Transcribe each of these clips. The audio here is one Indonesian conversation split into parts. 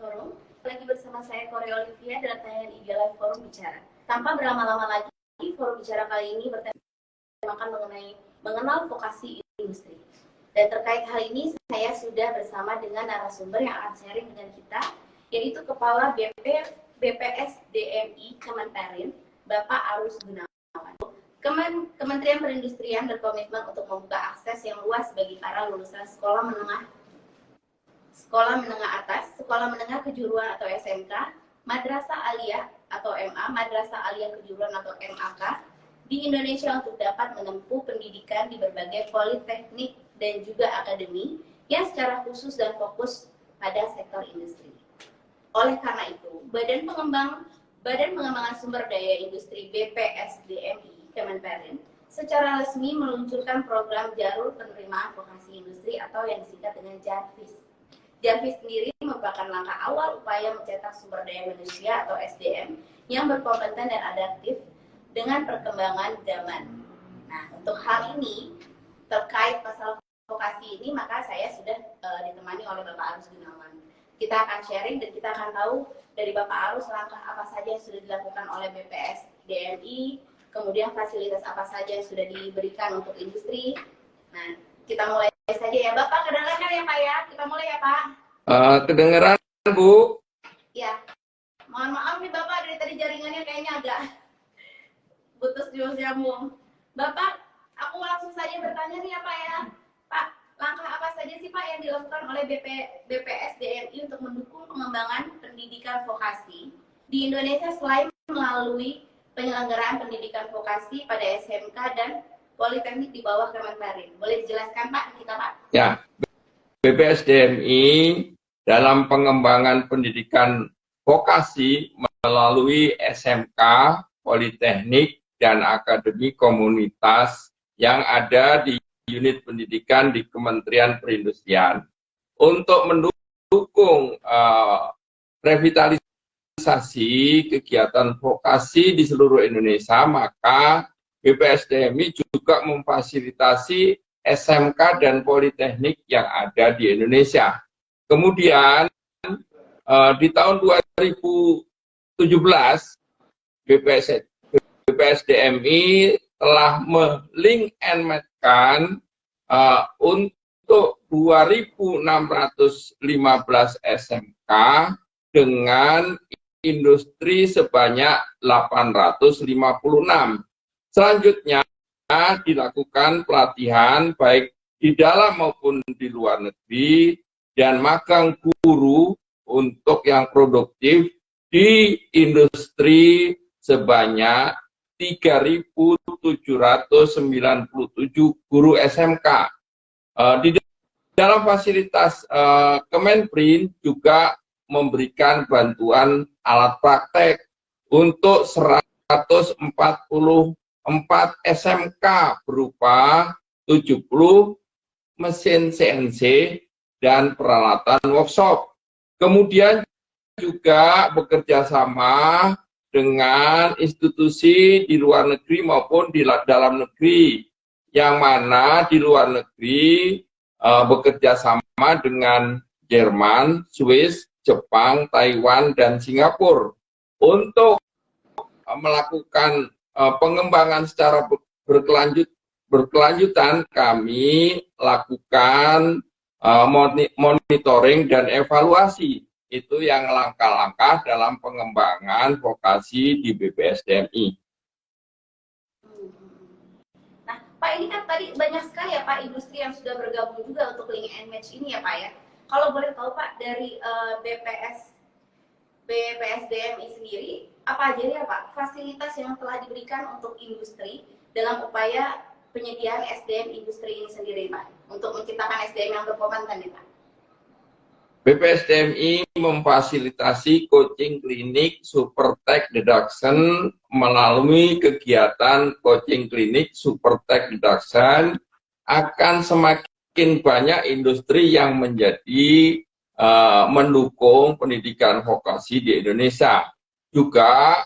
Forum. Lagi bersama saya Korea Olivia dalam tayangan IG Live Forum Bicara. Tanpa berlama-lama lagi, Forum Bicara kali ini bertemakan mengenai mengenal vokasi industri. Dan terkait hal ini, saya sudah bersama dengan narasumber yang akan sharing dengan kita, yaitu Kepala BPS DMI Kemenperin, Bapak Arus Gunawan. Kementerian Perindustrian berkomitmen untuk membuka akses yang luas bagi para lulusan sekolah menengah atas, sekolah menengah kejuruan atau SMK, madrasah aliyah atau MA, madrasah aliyah kejuruan atau MAK di Indonesia untuk dapat menempuh pendidikan di berbagai politeknik dan juga akademi yang secara khusus dan fokus pada sektor industri. Oleh karena itu, Badan Pengembangan Sumber Daya Industri BPSDMI Kemenperin secara resmi meluncurkan program Jalur Penerimaan Vokasi Industri atau yang disingkat dengan JAVIS. JAVIS sendiri merupakan langkah awal upaya mencetak sumber daya manusia atau SDM yang berkompeten dan adaptif dengan perkembangan zaman. Nah, untuk hal ini, terkait masalah vokasi ini, maka saya sudah ditemani oleh Bapak Arus Gunawan. Kita akan sharing dan kita akan tahu dari Bapak Arus langkah apa saja yang sudah dilakukan oleh BPS DMI, kemudian fasilitas apa saja yang sudah diberikan untuk industri. Nah, kita mulai saja ya. Bapak, kedengaran ya Pak ya? Kita mulai ya Pak. Kedengeran Bu? Ya, mohon maaf nih Bapak, dari tadi jaringannya kayaknya agak putus nyambung. Bapak, aku langsung saja bertanya nih ya Pak ya. Pak, langkah apa saja sih Pak yang dilakukan oleh BPS DMI untuk mendukung pengembangan pendidikan vokasi di Indonesia selain melalui penyelenggaraan pendidikan vokasi pada SMK dan Politeknik di bawah Kemenperin? Boleh dijelaskan Pak kita Pak? Ya, BPS DMI dalam pengembangan pendidikan vokasi melalui SMK, Politeknik, dan Akademi Komunitas yang ada di unit pendidikan di Kementerian Perindustrian. Untuk mendukung revitalisasi kegiatan vokasi di seluruh Indonesia, maka BPS DMI juga memfasilitasi SMK dan Politeknik yang ada di Indonesia. Kemudian di tahun 2017 BPS DMI telah melink and matchkan untuk 2.615 SMK dengan industri sebanyak 856. Selanjutnya dilakukan pelatihan baik di dalam maupun di luar negeri dan magang guru untuk yang produktif di industri sebanyak 3.797 guru SMK. Di dalam fasilitas Kemenperin juga memberikan bantuan alat praktek untuk 144 SMK berupa 70 mesin CNC dan peralatan workshop. Kemudian juga bekerja sama dengan institusi di luar negeri maupun di dalam negeri, yang mana di luar negeri bekerja sama dengan Jerman, Swiss, Jepang, Taiwan, dan Singapura untuk melakukan pengembangan secara berkelanjutan. Kami lakukan monitoring dan evaluasi. Itu yang langkah-langkah dalam pengembangan vokasi di BPS DMI. Nah, Pak, ini kan tadi banyak sekali ya Pak industri yang sudah bergabung juga untuk link and match ini ya Pak ya. Kalau boleh tahu Pak, dari BPS DMI sendiri, apa aja ya Pak fasilitas yang telah diberikan untuk industri dalam upaya penyediaan SDM industri ini sendiri Pak, untuk menciptakan SDM yang berkompeten nih Pak? BPS DMI memfasilitasi coaching klinik Super Tech Deduction. Melalui kegiatan coaching klinik Super Tech Deduction akan semakin banyak industri yang menjadi mendukung pendidikan vokasi di Indonesia. Juga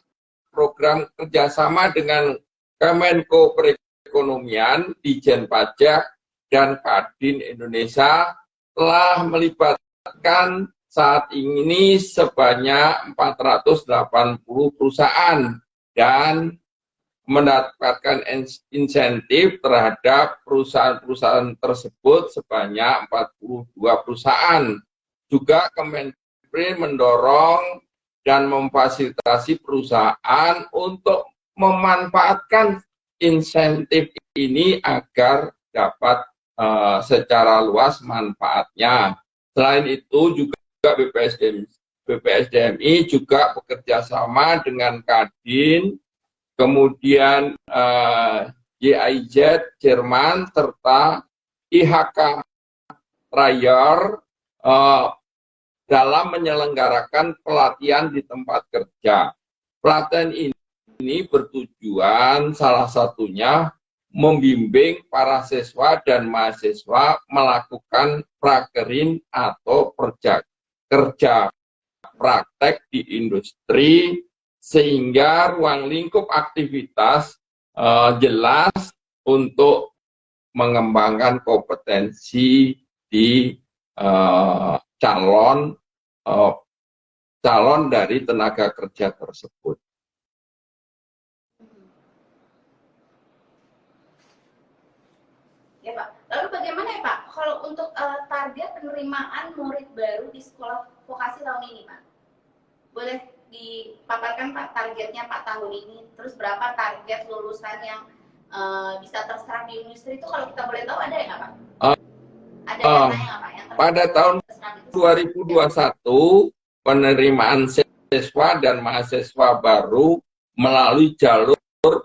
program kerjasama dengan Kemenko Perekonomian, Dijen Pajak, dan Kadin Indonesia telah melibatkan saat ini sebanyak 480 perusahaan dan mendapatkan insentif terhadap perusahaan-perusahaan tersebut sebanyak 42 perusahaan. Juga Kemenprin mendorong dan memfasilitasi perusahaan untuk memanfaatkan insentif ini agar dapat secara luas manfaatnya. Selain itu juga BPSDMI juga bekerja sama dengan Kadin, kemudian GIZ Jerman, serta IHK Trier dalam menyelenggarakan pelatihan di tempat kerja. Pelatihan ini bertujuan salah satunya membimbing para siswa dan mahasiswa melakukan prakerin atau kerja praktek di industri, sehingga ruang lingkup aktivitas jelas untuk mengembangkan kompetensi di calon dari tenaga kerja tersebut. Ya Pak, lalu bagaimana ya Pak kalau untuk target penerimaan murid baru di sekolah vokasi tahun ini Pak? Boleh dipaparkan Pak targetnya Pak tahun ini, terus berapa target lulusan yang bisa terserap di industri itu, kalau kita boleh tahu ada ya nggak Pak? Ada datanya nggak Pak? Pada tahun 2021 penerimaan siswa dan mahasiswa baru melalui jalur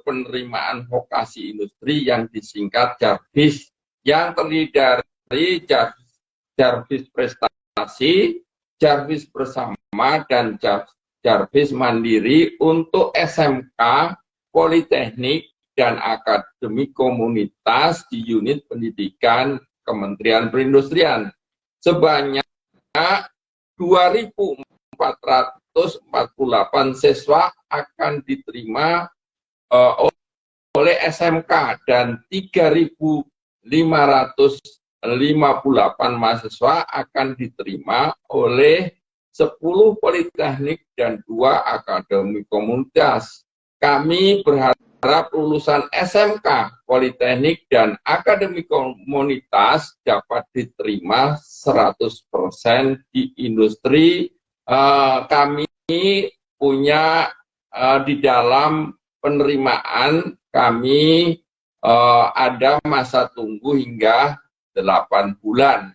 penerimaan vokasi industri yang disingkat JARVIS, yang terdiri dari JARVIS prestasi, JARVIS bersama, dan JARVIS mandiri untuk SMK, Politeknik, dan akademi komunitas di unit pendidikan Kementerian Perindustrian. Sebanyak 2.448 siswa akan diterima oleh SMK dan 3.558 mahasiswa akan diterima oleh 10 politeknik dan 2 akademi komunitas. Kami berharap lulusan SMK, politeknik, dan akademi komunitas dapat diterima 100% di industri. Kami punya di dalam penerimaan kami ada masa tunggu hingga 8 bulan.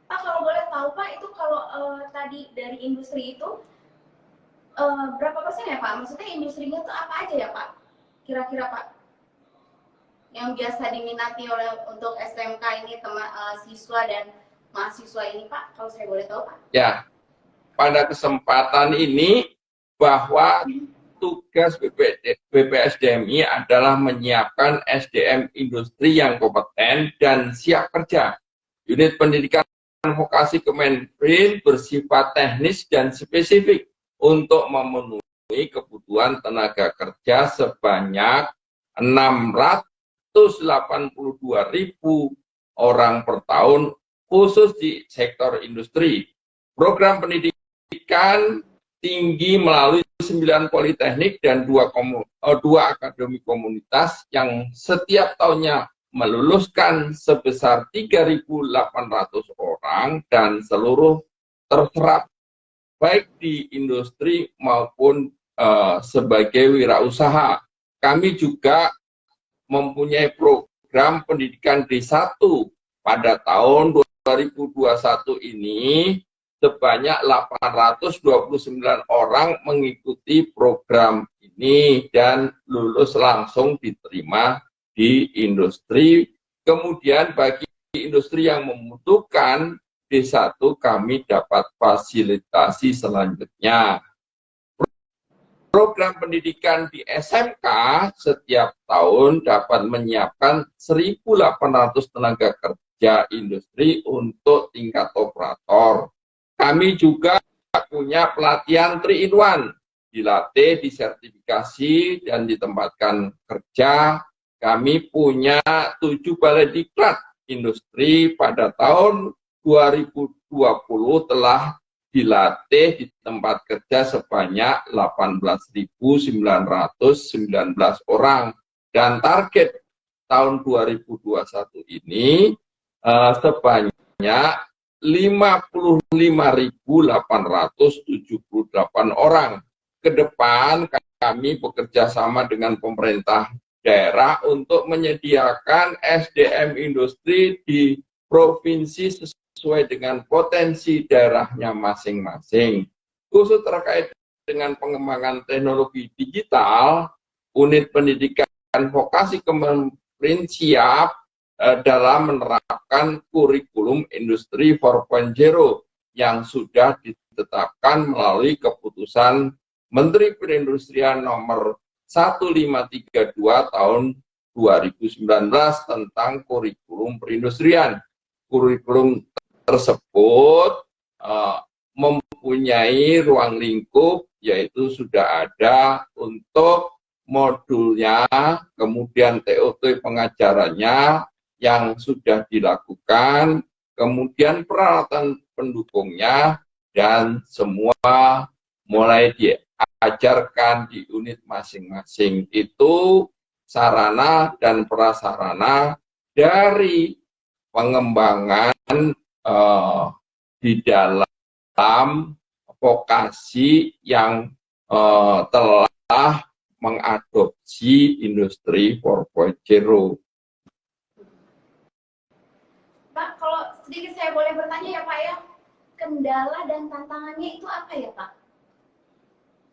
Pak, kalau boleh tahu Pak, itu kalau tadi dari industri itu berapa persen ya Pak? Maksudnya industrinya itu apa aja ya Pak? Kira-kira Pak, yang biasa diminati oleh untuk SMK ini, siswa dan mahasiswa ini Pak, kalau saya boleh tahu Pak? Ya, pada kesempatan ini bahwa tugas BPSDMI adalah menyiapkan SDM industri yang kompeten dan siap kerja. Unit pendidikan vokasi Kemenprin bersifat teknis dan spesifik untuk memenuhi kebutuhan tenaga kerja sebanyak 682.000 orang per tahun, khusus di sektor industri. Program pendidikan tinggi melalui 9 politeknik dan 2 akademi komunitas yang setiap tahunnya meluluskan sebesar 3.800 orang dan seluruh terserap baik di industri maupun sebagai wirausaha. Kami juga mempunyai program pendidikan D1 pada tahun 2021 ini. Sebanyak 829 orang mengikuti program ini dan lulus langsung diterima di industri. Kemudian bagi industri yang membutuhkan D1, kami dapat fasilitasi selanjutnya. Program pendidikan di SMK setiap tahun dapat menyiapkan 1.800 tenaga kerja industri untuk tingkat operator. Kami juga punya pelatihan 3-in-1, dilatih, disertifikasi, dan ditempatkan kerja. Kami punya 7 balai diklat industri pada tahun 2020 telah dilatih di tempat kerja sebanyak 18.919 orang. Dan target tahun 2021 ini sebanyak 55.878 orang. Ke depan kami bekerja sama dengan pemerintah daerah untuk menyediakan SDM industri di provinsi sesuai dengan potensi daerahnya masing-masing. Khusus terkait dengan pengembangan teknologi digital, unit pendidikan vokasi Kemenperin siap dalam menerapkan kurikulum industri 4.0 yang sudah ditetapkan melalui keputusan Menteri Perindustrian nomor 1532 tahun 2019 tentang kurikulum perindustrian. Kurikulum tersebut mempunyai ruang lingkup, yaitu sudah ada untuk modulnya, kemudian TOT pengajarannya yang sudah dilakukan, kemudian peralatan pendukungnya, dan semua mulai diajarkan di unit masing-masing. Itu sarana dan prasarana dari pengembangan di dalam vokasi yang telah mengadopsi industri 4.0. Pak, kalau sedikit saya boleh bertanya ya Pak ya, kendala dan tantangannya itu apa ya Pak?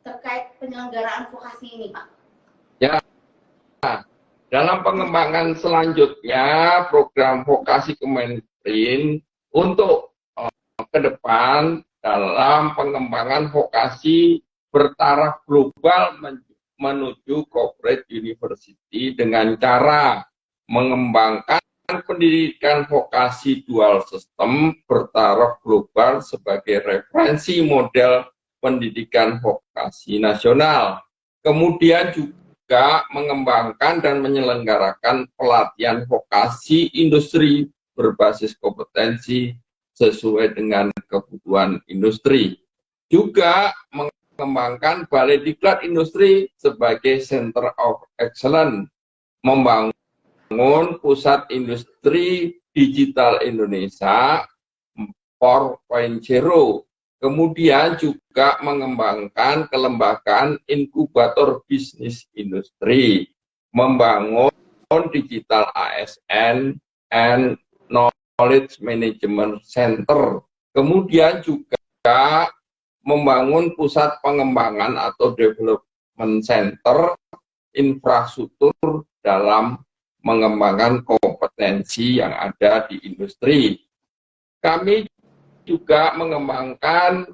Terkait penyelenggaraan vokasi ini Pak. Ya, dalam pengembangan selanjutnya program vokasi Kemenperin untuk ke depan dalam pengembangan vokasi bertaraf global menuju corporate university dengan cara mengembangkan pendidikan vokasi dual system bertaraf global sebagai referensi model pendidikan vokasi nasional. Kemudian juga mengembangkan dan menyelenggarakan pelatihan vokasi industri berbasis kompetensi sesuai dengan kebutuhan industri. Juga mengembangkan Balai Diklat Industri sebagai Center of Excellence, membangun Pusat Industri Digital Indonesia 4.0, kemudian juga mengembangkan kelembagaan inkubator bisnis industri, membangun digital ASN and Knowledge Management Center, kemudian juga membangun pusat pengembangan atau development center infrastruktur dalam mengembangkan kompetensi yang ada di industri. Kami juga mengembangkan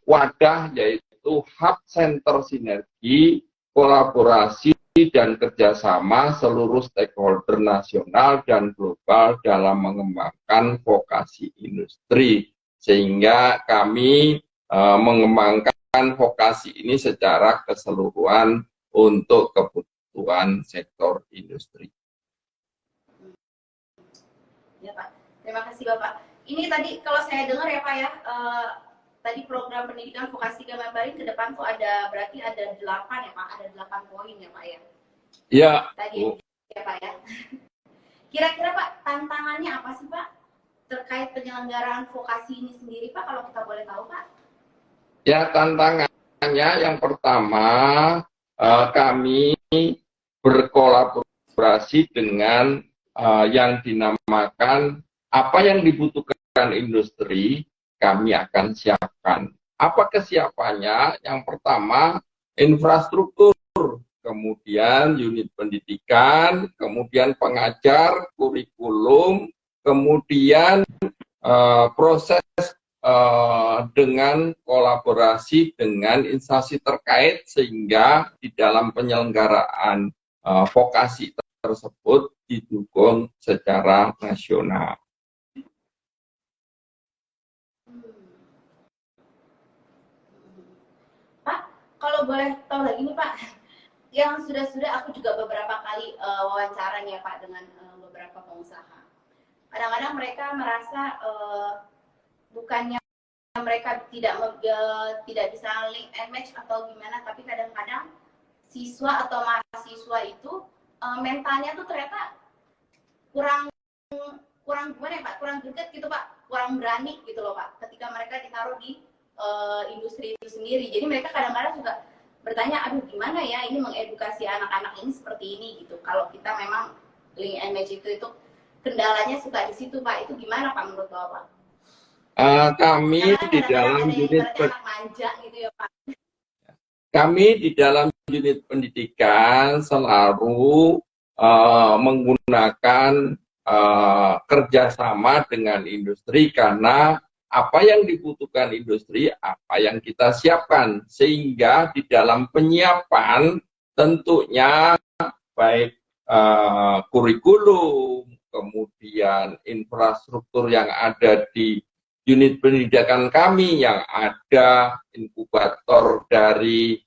wadah, yaitu hub center sinergi, kolaborasi dan kerjasama seluruh stakeholder nasional dan global dalam mengembangkan vokasi industri, sehingga kami mengembangkan vokasi ini secara keseluruhan untuk kebutuhan sektor industri. Ya Pak, terima kasih Bapak. Ini tadi kalau saya dengar ya Pak ya, tadi program pendidikan vokasi Kemenperin ke depan tuh berarti ada 8 ya Pak, ada 8 poin ya Pak ya. Ya. Tadi ya Pak ya. Kira-kira Pak, tantangannya apa sih Pak terkait penyelenggaraan vokasi ini sendiri Pak, kalau kita boleh tahu Pak? Ya, tantangannya yang pertama, kami berkolaborasi dengan yang dinamakan apa yang dibutuhkan industri, kami akan siapkan. Apa kesiapannya? Yang pertama, infrastruktur, kemudian unit pendidikan, kemudian pengajar, kurikulum, kemudian proses dengan kolaborasi dengan instansi terkait, sehingga di dalam penyelenggaraan vokasi tersebut didukung secara nasional. Pak, kalau boleh tahu lagi nih Pak, yang sudah aku juga beberapa kali wawancaranya Pak dengan beberapa pengusaha. Kadang-kadang mereka merasa bukannya mereka tidak bisa link and match atau gimana, tapi kadang-kadang siswa atau mahasiswa itu mentalnya tuh ternyata kurang gimana ya Pak, kurang greget gitu Pak, kurang berani gitu loh Pak, ketika mereka ditaruh di industri itu sendiri. Jadi mereka kadang-kadang juga bertanya, aduh gimana ya ini mengedukasi anak-anak ini seperti ini gitu. Kalau kita memang link and match itu kendalanya suka di situ Pak. Itu gimana Pak menurut Bapak? Kami di dalam unit gitu ya, Pak. Kami di dalam unit pendidikan selalu menggunakan kerjasama dengan industri, karena apa yang dibutuhkan industri, apa yang kita siapkan, sehingga di dalam penyiapan tentunya baik kurikulum, kemudian infrastruktur yang ada di unit pendidikan kami, yang ada inkubator dari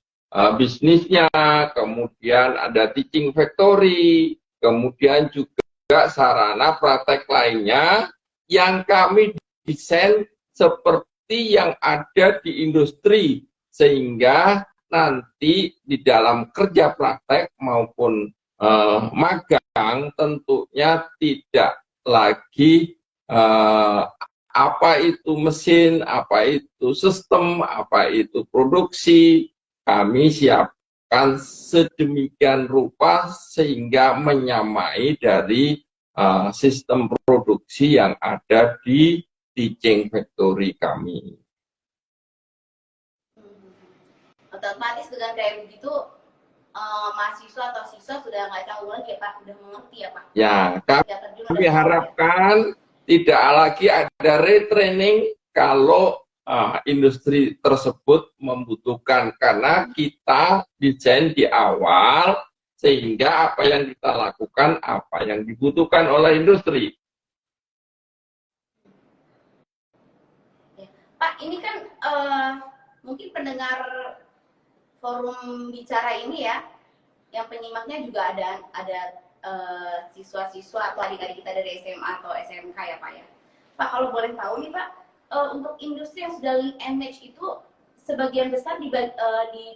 bisnisnya, kemudian ada teaching factory, kemudian juga sarana praktek lainnya yang kami desain seperti yang ada di industri, sehingga nanti di dalam kerja praktek maupun magang tentunya tidak lagi apa itu mesin, apa itu sistem, apa itu produksi, kami siapkan sedemikian rupa sehingga menyamai dari sistem produksi yang ada di teaching factory kami. Otomatis dengan kayak begitu, mahasiswa atau siswa sudah nggak canggung lagi ya Pak, sudah mengerti ya Pak? Ya, kami harapkan tidak lagi ada retraining kalau industri tersebut membutuhkan, karena kita desain di awal sehingga apa yang kita lakukan, apa yang dibutuhkan oleh industri. Pak, ini kan mungkin pendengar forum bicara ini ya, yang penyimaknya juga ada siswa-siswa atau adik-adik kita dari SMA atau SMK ya Pak ya. Pak, kalau boleh tahu nih Pak, untuk industri yang sudah link and match itu sebagian besar di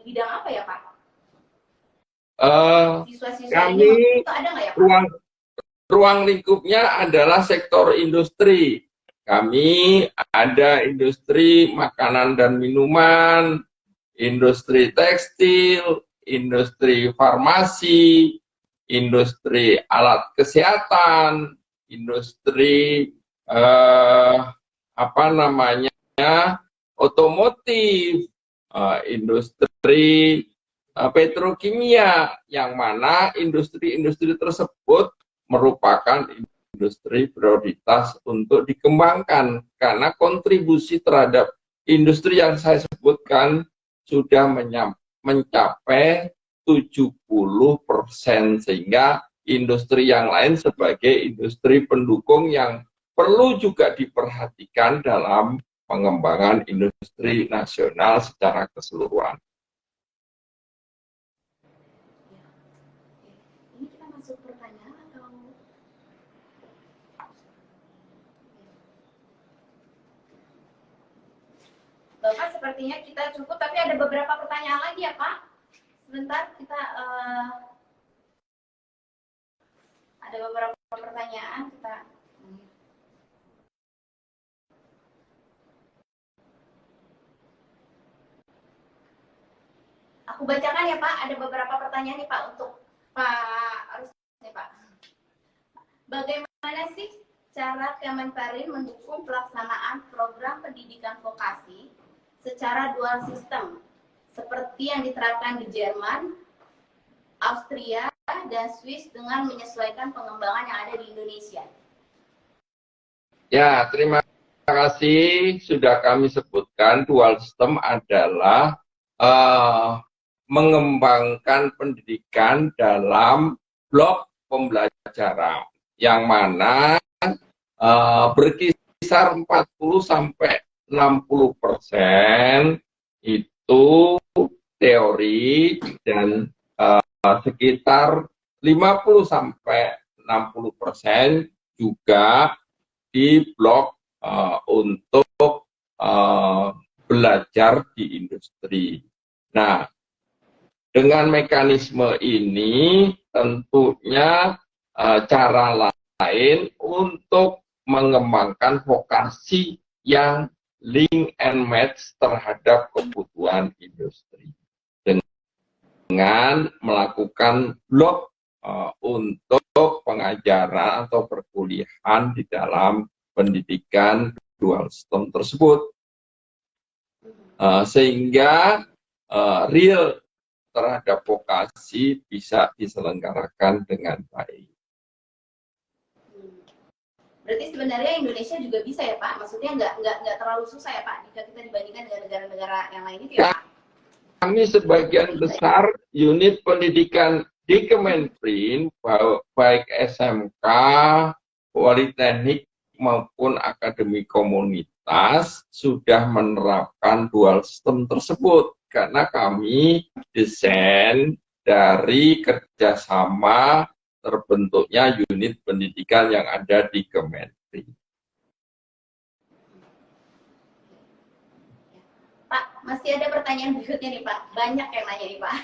bidang apa ya Pak? Kami itu ada nggak ya Pak? Ruang lingkupnya adalah sektor industri. Kami ada industri makanan dan minuman, industri tekstil, industri farmasi, industri alat kesehatan, industri otomotif, industri petrokimia, yang mana industri-industri tersebut merupakan industri prioritas untuk dikembangkan, karena kontribusi terhadap industri yang saya sebutkan sudah mencapai 70%, sehingga industri yang lain sebagai industri pendukung yang perlu juga diperhatikan dalam pengembangan industri nasional secara keseluruhan. Ini kita masuk pertanyaan atau? Bapak, sepertinya kita cukup, tapi ada beberapa pertanyaan lagi ya Pak. Sebentar, kita ada beberapa pertanyaan kita. Aku bacakan ya Pak, ada beberapa pertanyaan nih Pak untuk Pak Rusdi Pak. Bagaimana sih cara Kemenparin mendukung pelaksanaan program pendidikan vokasi secara dual sistem seperti yang diterapkan di Jerman, Austria, dan Swiss dengan menyesuaikan pengembangan yang ada di Indonesia? Ya, terima kasih. Sudah kami sebutkan, dual system adalah mengembangkan pendidikan dalam blok pembelajaran, yang mana berkisar 40-60% itu teori dan sekitar 50-60% juga menjadi blok untuk belajar di industri. Nah, dengan mekanisme ini tentunya cara lain untuk mengembangkan vokasi yang link and match terhadap kebutuhan industri dengan melakukan blok untuk pengajaran atau perkuliahan di dalam pendidikan dual system tersebut, sehingga real terhadap vokasi bisa diselenggarakan dengan baik. Berarti sebenarnya Indonesia juga bisa ya Pak? Maksudnya nggak terlalu susah ya Pak jika kita dibandingkan dengan negara-negara yang lain itu ya Pak? Kami sebagian besar unit pendidikan di Kemenperin, baik SMK, Politeknik maupun akademi komunitas sudah menerapkan dual system tersebut. Karena kami desain dari kerjasama terbentuknya unit pendidikan yang ada di Kemenprin. Pak, masih ada pertanyaan berikutnya nih Pak. Banyak yang nanya nih Pak.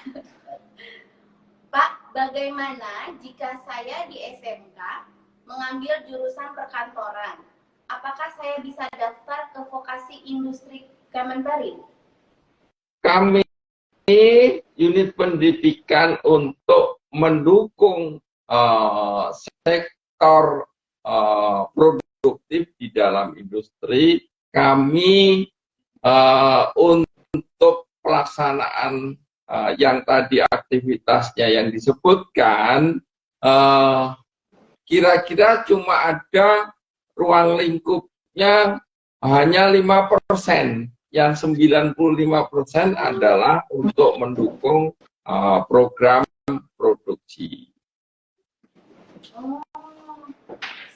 Pak, bagaimana jika saya di SMK mengambil jurusan perkantoran? Apakah saya bisa daftar ke vokasi industri Kemenperin? Kami unit pendidikan untuk mendukung sektor produktif di dalam industri. Kami untuk pelaksanaan yang tadi aktivitasnya yang disebutkan, kira-kira cuma ada ruang lingkupnya hanya 5%. Yang 95% adalah untuk mendukung program produksi.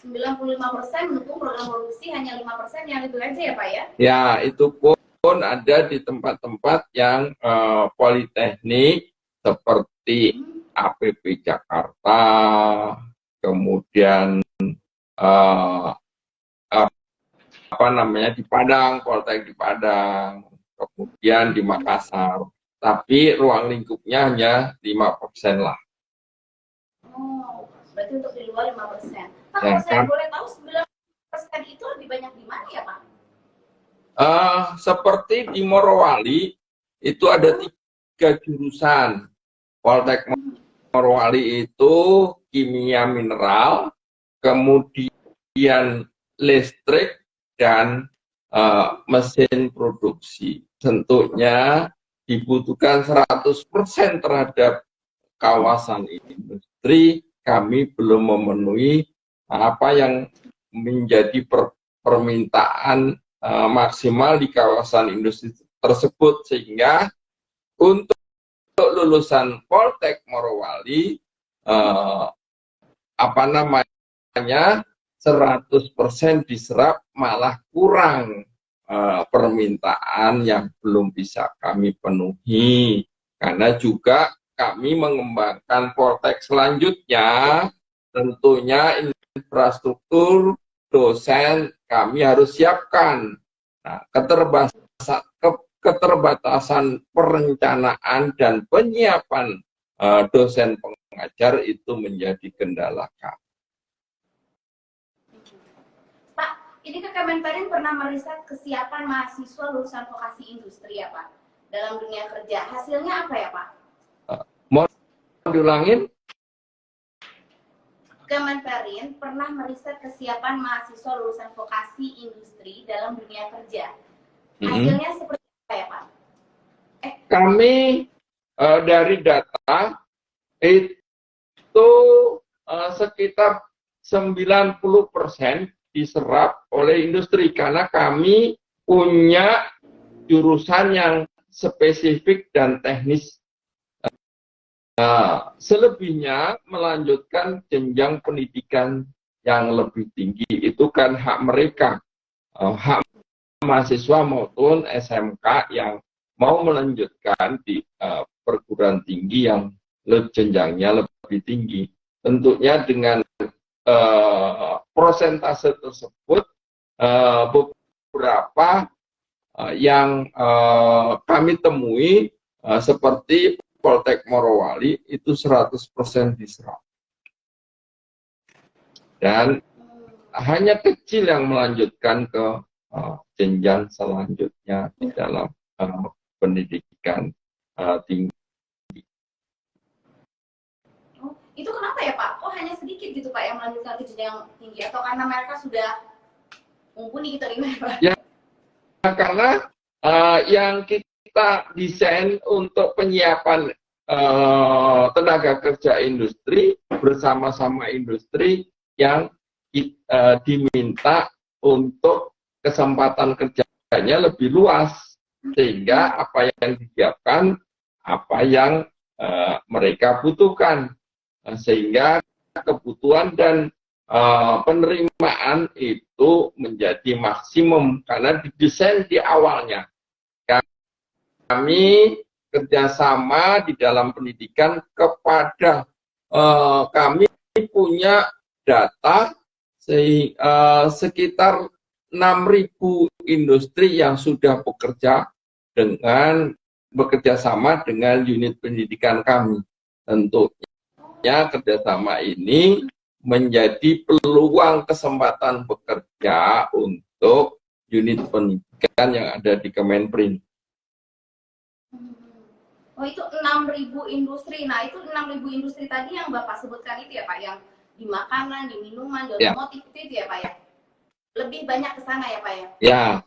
95% mendukung program produksi, hanya 5% yang itu aja ya Pak ya? Ya, itu pun ada di tempat-tempat yang politeknik seperti APP Jakarta, kemudian di Padang, Politeknik di Padang, kemudian di Makassar. Tapi ruang lingkupnya hanya 5% lah. Oh, berarti untuk di luar 5%. Pak, kalau saya boleh tahu 9% itu lebih banyak di mana ya Pak? Seperti di Morowali, itu ada 3 jurusan. Politeknik Morowali itu kimia mineral, kemudian listrik, dan mesin produksi. Tentunya dibutuhkan 100% terhadap kawasan industri. Kami belum memenuhi apa yang menjadi permintaan maksimal di kawasan industri tersebut, sehingga untuk lulusan Poltek Morowali 100% diserap, malah kurang permintaan yang belum bisa kami penuhi. Karena juga kami mengembangkan Poltek selanjutnya, tentunya infrastruktur dosen kami harus siapkan. Nah, keterbatasan perencanaan dan penyiapan dosen pengajar itu menjadi kendala kami. Ini ke Kemenperin pernah meriset kesiapan mahasiswa lulusan vokasi industri ya Pak dalam dunia kerja. Hasilnya apa ya Pak? Mau diulangin? Kemenperin pernah meriset kesiapan mahasiswa lulusan vokasi industri dalam dunia kerja. Hasilnya seperti apa ya Pak? Kami dari data itu sekitar 90% diserap oleh industri, karena kami punya jurusan yang spesifik dan teknis. Selebihnya melanjutkan jenjang pendidikan yang lebih tinggi, itu kan hak mereka, hak mahasiswa maupun SMK yang mau melanjutkan di perguruan tinggi yang jenjangnya lebih tinggi. Tentunya dengan prosentase tersebut beberapa yang kami temui seperti Poltek Morowali itu 100% diserap. Dan hanya kecil yang melanjutkan ke jenjang selanjutnya di dalam pendidikan tinggi. Oh, itu kenapa ya Pak? Kok hanya sedikit gitu Pak yang melanjutkan ke jenjang tinggi? Atau karena mereka sudah mumpuni gitu Pak? Ya, karena yang kita desain untuk penyiapan tenaga kerja industri bersama-sama industri yang diminta untuk kesempatan kerjanya lebih luas, sehingga apa yang disiapkan, apa yang mereka butuhkan, sehingga kebutuhan dan penerimaan itu menjadi maksimum karena didesain di awalnya. Kami kerjasama di dalam pendidikan kepada kami punya data sekitar 6.000 industri yang sudah bekerja sama dengan unit pendidikan kami. Tentunya kerjasama ini menjadi peluang kesempatan bekerja untuk unit pendidikan yang ada di Kemenprin. Oh, itu 6.000 industri. Nah, itu 6.000 industri tadi yang Bapak sebutkan itu ya Pak, yang di makanan, di minuman, di otomotif itu ya Pak ya? Lebih banyak ke sana ya Pak ya? Ya.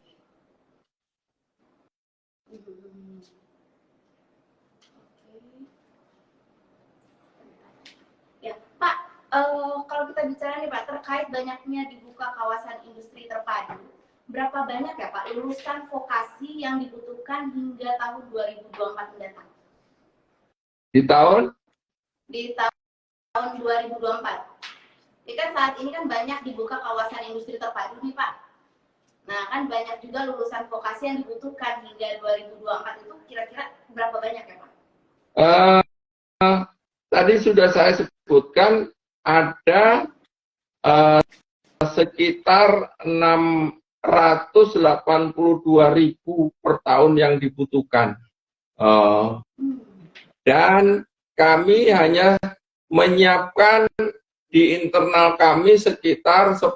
Ya, Pak, kalau kita bicara nih Pak, terkait banyaknya dibuka kawasan industri terpadu, berapa banyak ya Pak lulusan vokasi yang dibutuhkan hingga tahun 2024 mendatang? Di tahun 2024. Jadi kan saat ini kan banyak dibuka kawasan industri terpadu nih Pak. Nah kan banyak juga lulusan vokasi yang dibutuhkan hingga 2024 itu kira-kira berapa banyak ya Pak? Tadi sudah saya sebutkan ada sekitar 682.000 per tahun yang dibutuhkan. Dan kami hanya menyiapkan di internal kami sekitar 10%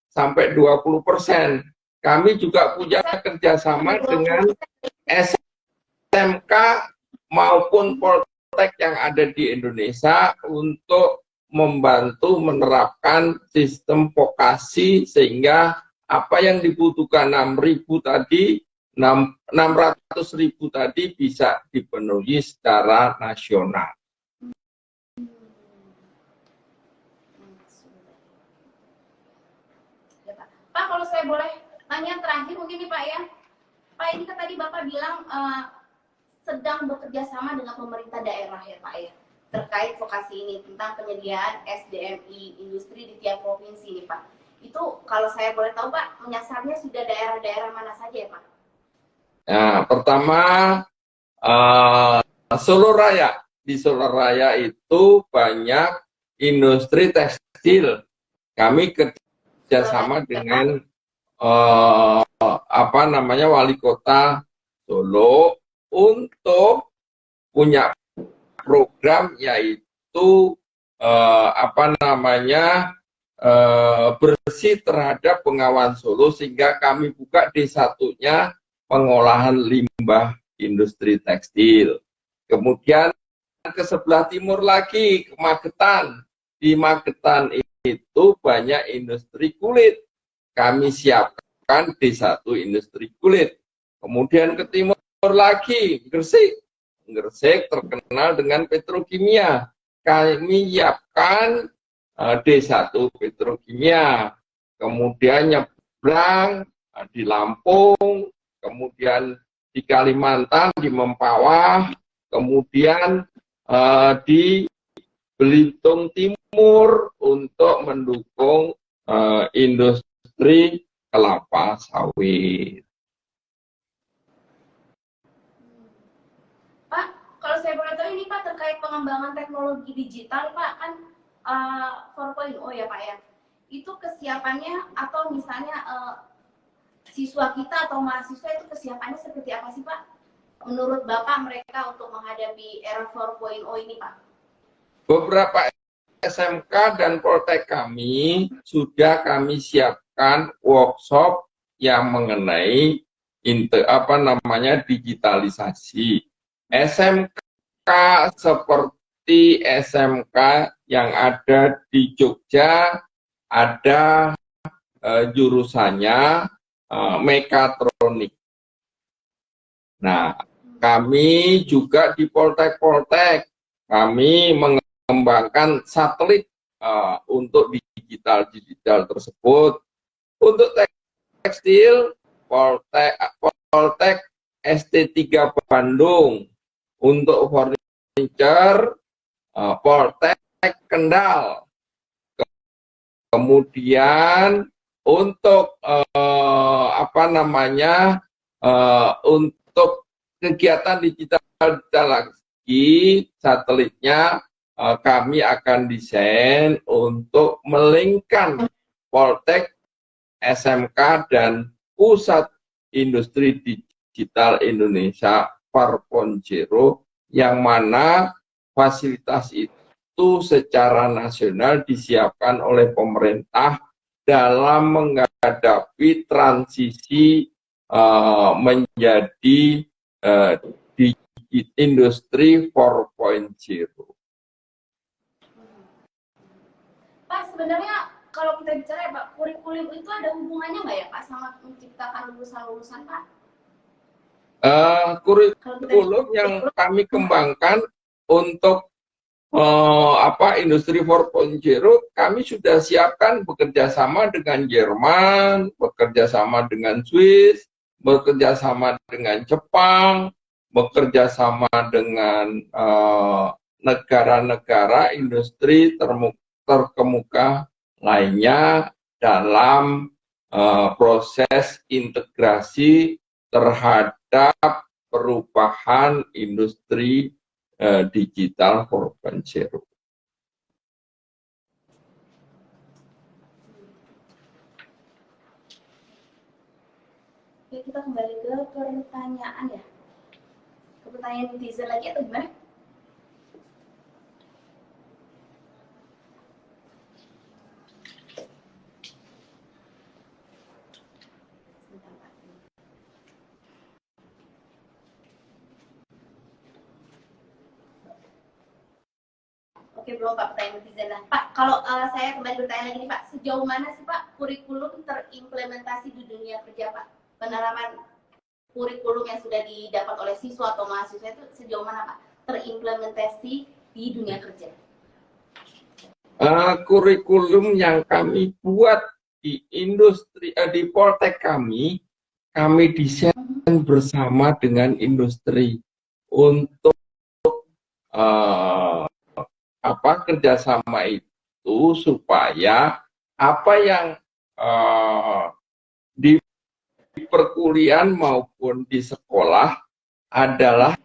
sampai 20%. Kami juga punya kerjasama dengan SMK maupun Poltek yang ada di Indonesia untuk membantu menerapkan sistem vokasi sehingga apa yang dibutuhkan 6.000 tadi, 600.000 tadi bisa dipenuhi secara nasional. Pak, kalau saya boleh tanya terakhir mungkin nih Pak ya. Pak, ini kan tadi Bapak bilang sedang bekerja sama dengan pemerintah daerah ya Pak ya, terkait vokasi ini tentang penyediaan SDMI industri di tiap provinsi nih Pak. Itu kalau saya boleh tahu Pak, menyasarnya sudah daerah-daerah mana saja ya Pak? Nah, pertama Solo Raya. Di Solo Raya itu banyak industri tekstil. Kami kerjasama dengan wali kota Solo untuk punya program yaitu bersih terhadap Bengawan Solo, sehingga kami buka D1-nya pengolahan limbah industri tekstil. Kemudian ke sebelah timur lagi, ke Magetan. Di Magetan itu banyak industri kulit. Kami siapkan D1 industri kulit. Kemudian ke timur lagi, Gresik. Gresik terkenal dengan petrokimia. Kami siapkan D1 petrokimia. Kemudian nyebrang di Lampung, kemudian di Kalimantan, di Mempawah, kemudian di Belitung Timur untuk mendukung industri kelapa sawit. Pak, kalau saya boleh tahu ini Pak terkait pengembangan teknologi digital Pak, kan 4.0 ya Pak ya, itu kesiapannya atau misalnya siswa kita atau mahasiswa itu kesiapannya seperti apa sih Pak? Menurut Bapak mereka untuk menghadapi era 4.0 ini Pak? Beberapa SMK dan Poltek kami sudah kami siapkan workshop yang mengenai digitalisasi. SMK seperti SMK yang ada di Jogja ada jurusannya mekatronik. Nah, kami juga di Poltek kami mengembangkan satelit untuk digital tersebut. Untuk tekstil, Poltek ST3 Bandung. Untuk furniture, Poltek Kendal. Kemudian untuk untuk kegiatan digital lagi satelitnya kami akan desain untuk melingkan Poltek, SMK dan Pusat Industri Digital Indonesia 4.0 yang mana fasilitas itu secara nasional disiapkan oleh pemerintah dalam menghadapi transisi menjadi industri 4.0. Pak, sebenarnya kalau kita bicara ya Pak, kurikulum itu ada hubungannya nggak ya Pak sama menciptakan lulusan-lulusan Pak? Kurikulum yang kami kembangkan untuk industri 4.0 kami sudah siapkan bekerja sama dengan Jerman, bekerja sama dengan Swiss, bekerja sama dengan Jepang, bekerja sama dengan negara-negara industri terkemuka lainnya dalam proses integrasi terhadap perubahan industri digital 4.0. Oke, kita kembali ke pertanyaan ya. Ke pertanyaan netizen lagi atau gimana? Oke, belum Pak pertanyaan netizen. Nah, Pak, kalau saya kembali bertanya lagi nih Pak, sejauh mana sih Pak kurikulum terimplementasi di dunia kerja Pak? Penerapan kurikulum yang sudah didapat oleh siswa atau mahasiswa itu sejauh mana Pak terimplementasi di dunia kerja? Kurikulum yang kami buat di industri di Poltek kami desain bersama dengan industri untuk kerjasama itu supaya apa yang di perkuliahan maupun di sekolah adalah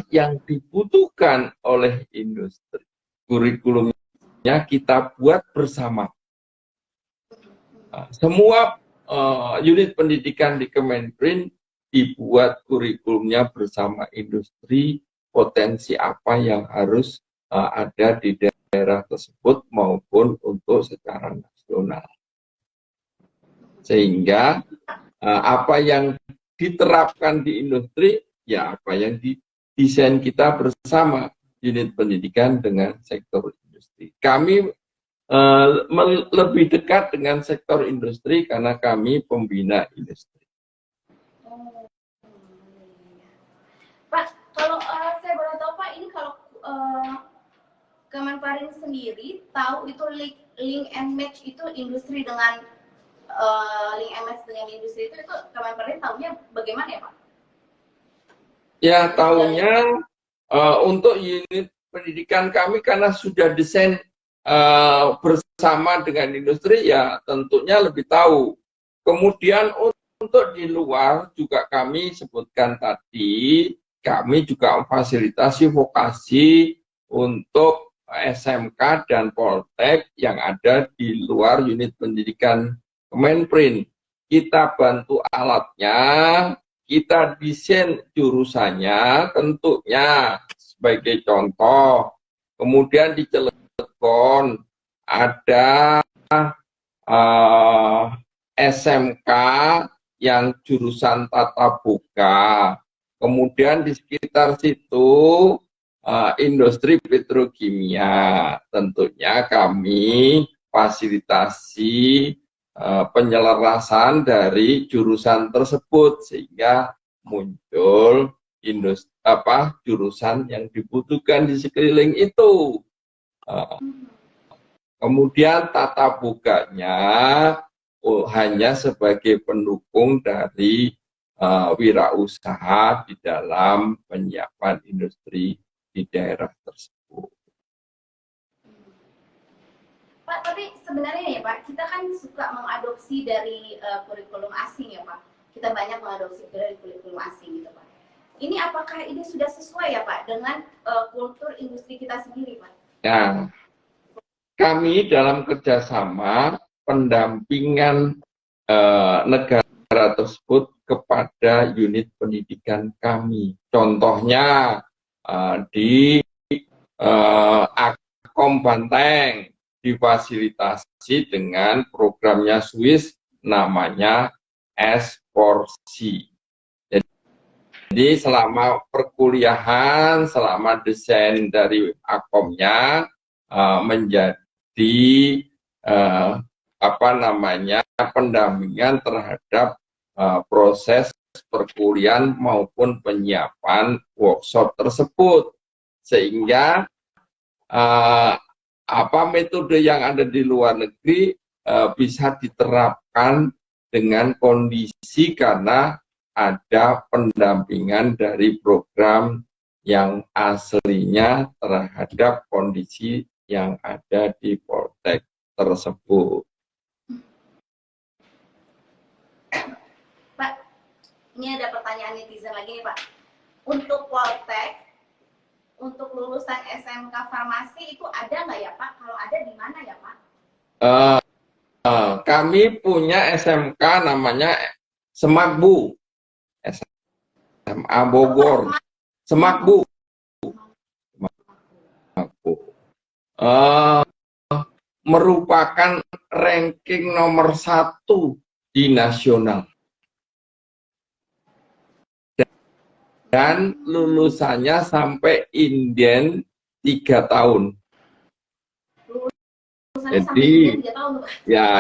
yang dibutuhkan oleh industri. Kurikulumnya kita buat bersama. Semua unit pendidikan di Kemenperin dibuat kurikulumnya bersama industri, potensi apa yang harus ada di daerah tersebut maupun untuk secara nasional. Sehingga apa yang diterapkan di industri, ya apa yang didesain kita bersama unit pendidikan dengan sektor industri. Kami lebih dekat dengan sektor industri karena kami pembina industri. Pak, kalau saya boleh tahu Pak, ini kalau Kemenparin sendiri tahu itu link and match itu industri dengan link and match dengan industri itu Kemenparin tahunya bagaimana ya Pak? Ya tahunya untuk unit pendidikan kami karena sudah desain bersama dengan industri ya tentunya lebih tahu. Kemudian untuk di luar juga kami sebutkan tadi kami juga memfasilitasi vokasi untuk SMK dan Poltek yang ada di luar unit pendidikan Kemenprin. Kita bantu alatnya, kita desain jurusannya tentunya sebagai contoh. Kemudian di Cilegon ada SMK yang jurusan tata boga. Kemudian di sekitar situ industri petrokimia. Tentunya kami fasilitasi penyelarasan dari jurusan tersebut sehingga muncul jurusan yang dibutuhkan di sekeliling itu. Kemudian tata boganya hanya sebagai pendukung dari wirausaha di dalam penyiapan industri di daerah tersebut. Pak, tapi sebenarnya ya Pak, kita kan suka mengadopsi dari kurikulum asing ya Pak. Kita banyak mengadopsi dari kurikulum asing gitu Pak. Ini apakah ini sudah sesuai ya Pak dengan kultur industri kita sendiri Pak? Ya, kami dalam kerjasama pendampingan negara tersebut kepada unit pendidikan kami. Contohnya di Akom Banteng difasilitasi dengan programnya Swiss namanya S4C. Jadi selama perkuliahan, selama desain dari Akomnya menjadi pendampingan terhadap proses perkuliahan maupun penyiapan workshop tersebut, sehingga metode yang ada di luar negeri bisa diterapkan dengan kondisi karena ada pendampingan dari program yang aslinya terhadap kondisi yang ada di Poltek tersebut. Pak, ini ada pertanyaan netizen lagi nih Pak. Untuk Poltek, untuk lulusan SMK Farmasi itu ada nggak ya Pak? Kalau ada di mana ya Pak? Kami punya SMK namanya Semakbu, SMA Bogor, Semakbu. Merupakan ranking nomor 1 di nasional. Dan lulusannya sampai inden 3 tahun. Jadi,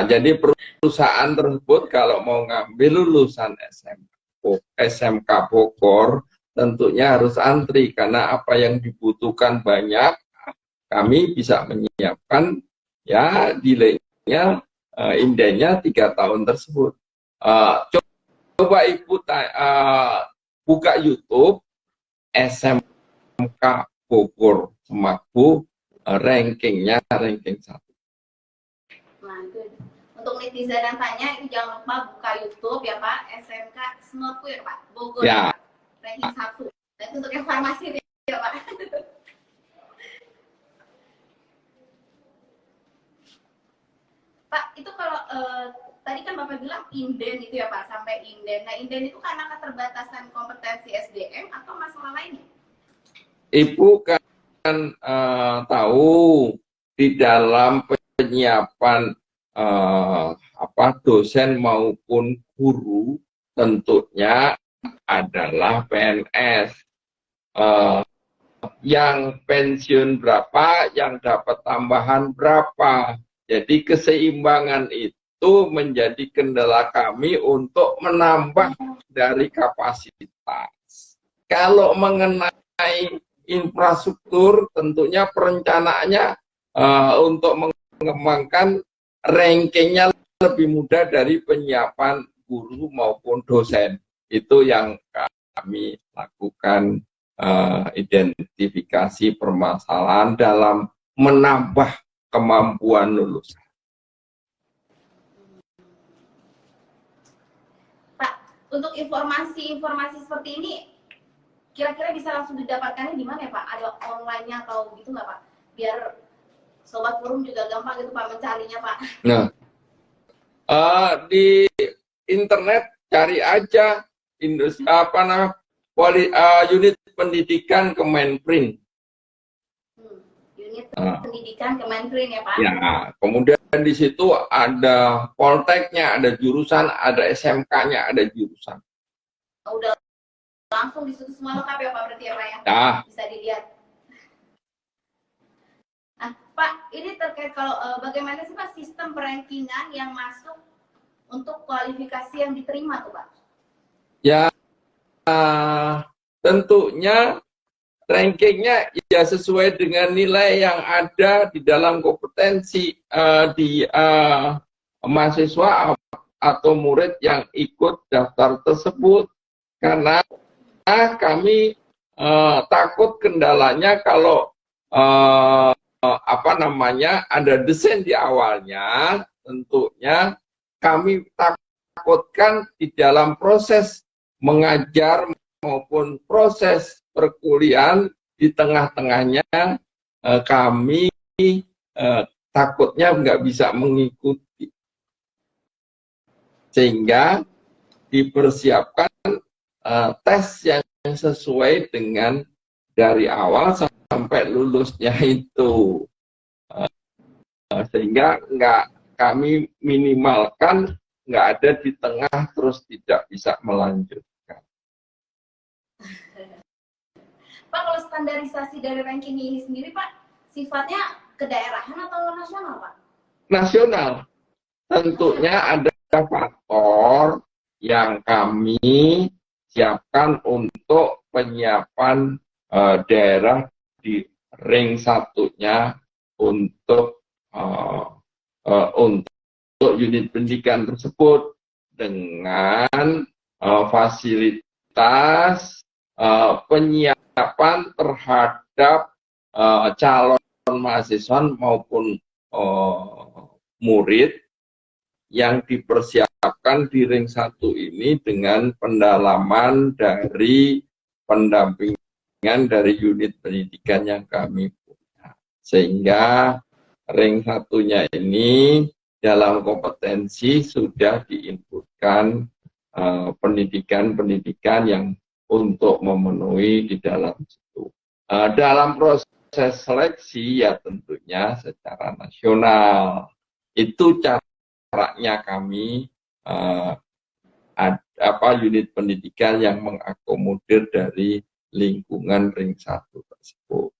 jadi perusahaan tersebut kalau mau ngambil lulusan SMK Bogor, tentunya harus antri karena apa yang dibutuhkan banyak. Kami bisa menyiapkan ya delaynya indennya 3 tahun tersebut. Coba Ibu buka YouTube SMK Bogor Semakbu, rankingnya ranking 1. Nah, itu. Untuk netizen yang tanya, itu jangan lupa buka YouTube ya Pak, SMK Semakbu ya Pak, Bogor ya. Ranking 1. Dan untuk yang farmasi ya Pak. Pak, itu kalau tadi kan Bapak bilang inden itu ya Pak, sampai inden. Nah, inden itu karena keterbatasan kompetensi SDM atau masalah lainnya? Ibu kan tahu di dalam penyiapan dosen maupun guru tentunya adalah PNS. Yang pensiun berapa, yang dapat tambahan berapa. Jadi keseimbangan itu menjadi kendala kami untuk menambah dari kapasitas. Kalau mengenai infrastruktur, tentunya perencanaannya untuk mengembangkan rankingnya lebih mudah dari penyiapan guru maupun dosen. Itu yang kami lakukan identifikasi permasalahan dalam menambah kemampuan lulusan. Pak, untuk informasi seperti ini, kira-kira bisa langsung didapatkannya di mana ya Pak? Ada online-nya atau gitu nggak Pak? biar sobat forum juga gampang gitu Pak mencarinya Pak. Nah, di internet cari aja industri unit pendidikan Kemenprin. Unit pendidikan Kemenprin ya Pak. Ya, kemudian di situ ada polteknya, ada jurusan, ada SMK-nya, ada jurusan. Udah langsung di situ semua lengkap ya Pak berarti ya Pak ya? Nah, bisa dilihat. Nah, Pak, ini terkait kalau bagaimana sih Pak sistem perankingan yang masuk untuk kualifikasi yang diterima tuh Pak? Ya, tentunya rankingnya ya sesuai dengan nilai yang ada di dalam kompetensi di mahasiswa atau murid yang ikut daftar tersebut. Karena kami takut kendalanya kalau ada desain di awalnya, tentunya kami takutkan di dalam proses mengajar maupun proses perkuliahan di tengah-tengahnya kami takutnya nggak bisa mengikuti, sehingga dipersiapkan tes yang sesuai dengan dari awal sampai lulusnya itu, sehingga kami minimalkan nggak ada di tengah terus tidak bisa melanjutkan. Pak, kalau standarisasi dari ranking ini sendiri Pak, sifatnya kedaerahan atau nasional Pak? Nasional. Tentunya ada faktor yang kami siapkan untuk penyiapan daerah di ring satunya untuk unit pendidikan tersebut dengan fasilitas penyiapan terhadap calon mahasiswa maupun murid yang dipersiapkan di ring 1 ini dengan pendalaman dari pendampingan dari unit pendidikan yang kami punya. Sehingga ring 1-nya ini dalam kompetensi sudah diinputkan pendidikan-pendidikan yang untuk memenuhi di dalam situ. Dalam proses seleksi ya tentunya secara nasional. Itu caranya kami unit pendidikan yang mengakomodir dari lingkungan ring 1 tersebut.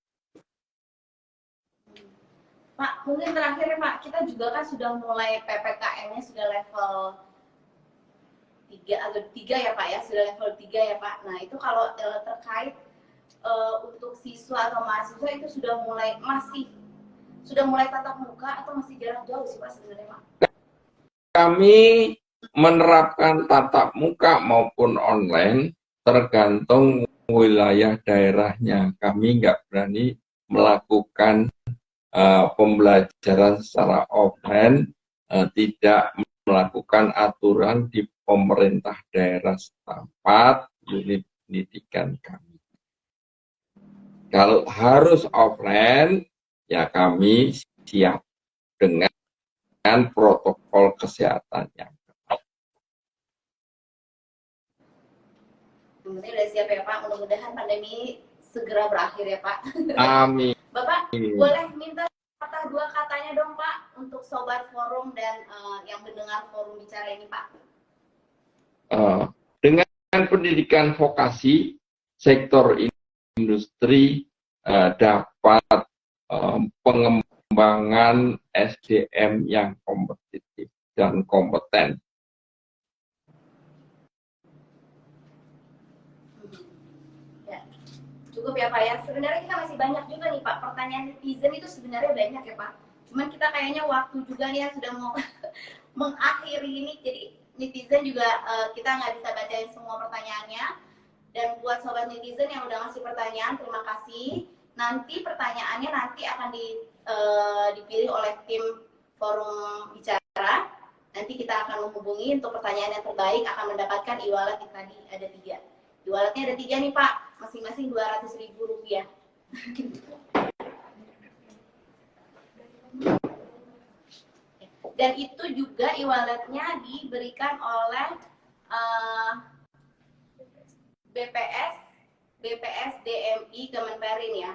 Pak, mungkin terakhir ya Pak, kita juga kan sudah mulai PPKM-nya sudah level 3 atau 3 ya Pak ya, sudah level 3 ya Pak. Nah itu kalau terkait untuk siswa atau mahasiswa itu sudah mulai tatap muka atau masih jarak jauh sih Pak sebenarnya Pak? Kami menerapkan tatap muka maupun online tergantung wilayah daerahnya. Kami nggak berani melakukan pembelajaran secara offline, tidak melakukan aturan di pemerintah daerah setempat unit pendidikan kami. Kalau harus offline, ya kami siap dengan protokol kesehatannya. Ini udah siap ya Pak, mudah-mudahan pandemi segera berakhir ya Pak. Amin. Bapak, boleh minta dua katanya dong Pak untuk sobat forum dan yang mendengar forum bicara ini Pak. Dengan pendidikan vokasi, sektor industri dapat pengembangan SDM yang kompetitif dan kompeten. Cukup ya Pak ya. Sebenarnya kita masih banyak juga nih Pak. Pertanyaan netizen itu sebenarnya banyak ya Pak. Cuman kita kayaknya waktu juga nih yang sudah mau mengakhiri ini. Jadi netizen juga kita nggak bisa bacain semua pertanyaannya. Dan buat sobat netizen yang udah ngasih pertanyaan, terima kasih. Nanti pertanyaannya akan dipilih oleh tim forum bicara. Nanti kita akan menghubungi untuk pertanyaan yang terbaik akan mendapatkan e-wallet yang tadi ada 3. E-walletnya ada 3 nih Pak, masing-masing Rp200.000. Dan itu juga e-walletnya diberikan oleh BPS DMI Kemenperin ya.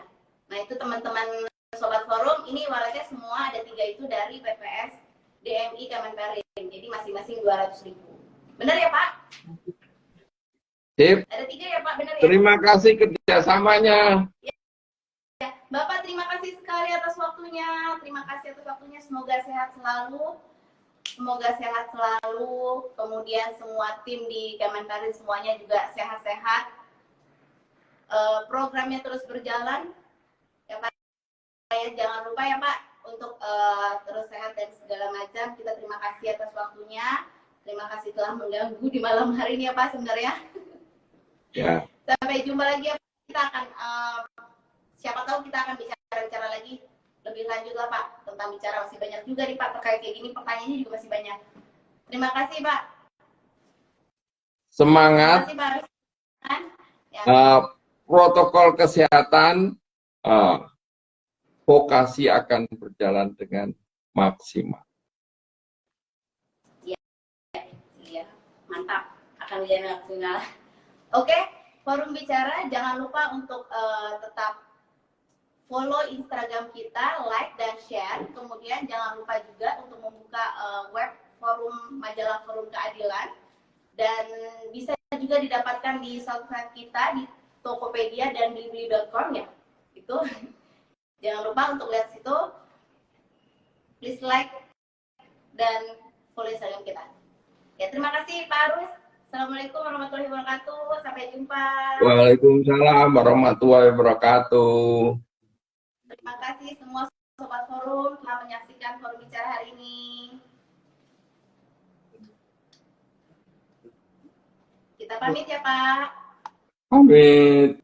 Nah itu teman-teman Sobat Forum, ini walletnya semua ada 3 itu dari BPS DMI Kemenperin. Jadi masing-masing 200.000. Benar ya Pak? Sip. Ada 3 ya Pak, benar ya? Terima kasih kerjasamanya. Ya, Bapak terima kasih sekali atas waktunya. Terima kasih atas waktunya. Semoga sehat selalu. Semoga sehat selalu. Kemudian semua tim di Kemenperin semuanya juga sehat-sehat. Programnya terus berjalan. Ya Pak, jangan lupa ya Pak untuk terus sehat dan segala macam. Kita terima kasih atas waktunya. Terima kasih telah mengganggu di malam hari ini ya Pak sebenarnya. Ya. Sampai jumpa lagi ya. Kita akan siapa tahu kita akan bicara lagi lebih lanjut lah Pak tentang bicara masih banyak juga nih Pak terkait kayak gini, pertanyaannya juga masih banyak. Terima kasih Pak. Semangat. Terima kasih Pak. Ya. Protokol kesehatan vokasi akan berjalan dengan maksimal. Iya, mantap. Akan berjalan maksimal. Oke, Forum Bicara jangan lupa untuk tetap follow Instagram kita, like dan share. Kemudian jangan lupa juga untuk membuka web forum majalah Forum Keadilan dan bisa juga didapatkan di subscribe kita di Tokopedia dan blibli.com ya. Itu jangan lupa untuk lihat situ. Please like dan follow Instagram kita. Ya, terima kasih Pak Arus. Assalamualaikum warahmatullahi wabarakatuh. Sampai jumpa. Waalaikumsalam warahmatullahi wabarakatuh. Terima kasih semua Sobat Forum telah menyaksikan Forum Bicara hari ini. Kita pamit ya Pak. Pamit.